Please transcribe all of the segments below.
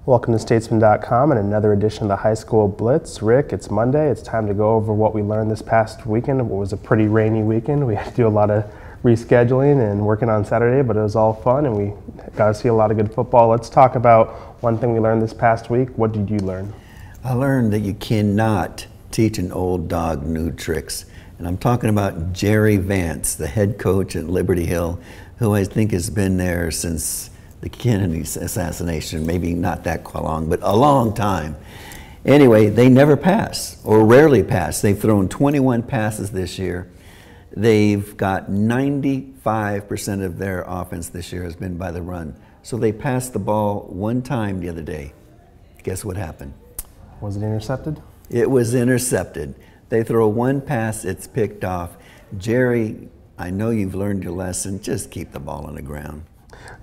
Welcome to Statesman.com and another edition of the High School Blitz. Rick, it's Monday. It's time to go over what we learned this past weekend. It was a pretty rainy weekend. We had to do a lot of rescheduling and working on Saturday, but it was all fun and we got to see a lot of good football. Let's talk about one thing we learned this past week. What did you learn? I learned that you cannot teach an old dog new tricks. And I'm talking about Jerry Vance, the head coach at Liberty Hill, who I think has been there since the Kennedy assassination, maybe not that long, but a long time. Anyway, they never pass, or rarely pass. They've thrown 21 passes this year. They've got 95% of their offense this year has been by the run. So they passed the ball one time the other day. Guess what happened? Was it intercepted? It was intercepted. They throw one pass, it's picked off. Jerry, I know you've learned your lesson. Just keep the ball on the ground.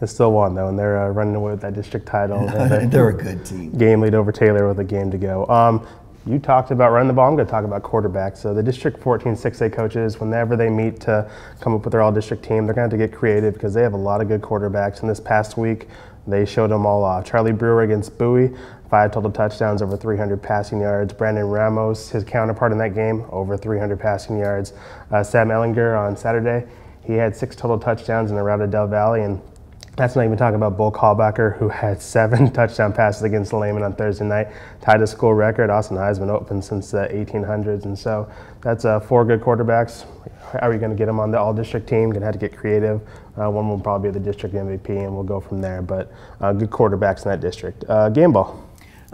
They still won, though, and they're running away with that district title. They're a good team. Game lead over Taylor with a game to go. You talked about running the ball. I'm going to talk about quarterbacks. So the District 14 6A coaches, whenever they meet to come up with their all-district team, they're going to have to get creative because they have a lot of good quarterbacks. And this past week, they showed them all off. Charlie Brewer against Bowie, 5 total touchdowns, over 300 passing yards. Brandon Ramos, his counterpart in that game, over 300 passing yards. Sam Ellinger on Saturday, he had 6 total touchdowns in the route of Del Valle, and that's not even talking about Bull Callbacker, who had 7 touchdown passes against Lehman on Thursday night, tied a school record. Austin High's been open since the 1800s, and so that's 4 good quarterbacks. How are you going to get them on the all-district team? Going to have to get creative. One will probably be the district MVP, and we'll go from there. But good quarterbacks in that district. Game ball.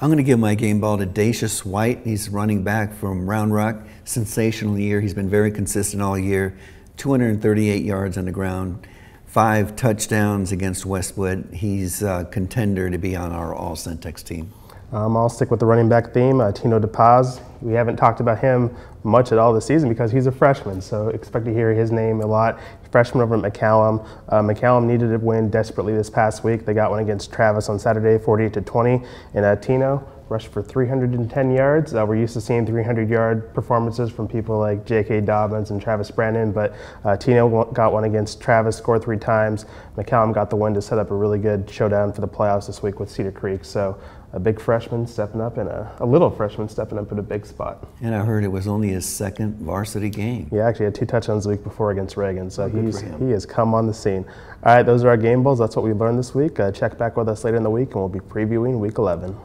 I'm going to give my game ball to Dacius White. He's running back from Round Rock. Sensational year. He's been very consistent all year. 238 yards on the ground. 5 touchdowns against Westwood. He's a contender to be on our All-Centex team. I'll stick with the running back theme. Tino DePaz, we haven't talked about him much at all this season because he's a freshman, so expect to hear his name a lot. Freshman over at McCallum. McCallum needed a win desperately this past week. They got one against Travis on Saturday, 48-20, and Tino rushed for 310 yards. We're used to seeing 300-yard performances from people like J.K. Dobbins and Travis Brandon, but Tino got one against Travis, scored 3 times. McCallum got the win to set up a really good showdown for the playoffs this week with Cedar Creek. So a big freshman stepping up and a little freshman stepping up at a big spot. And I heard it was only his 2nd varsity game. Yeah, actually had 2 touchdowns the week before against Reagan, so he has come on the scene. All right, those are our game balls. That's what we learned this week. Check back with us later in the week, and we'll be previewing Week 11.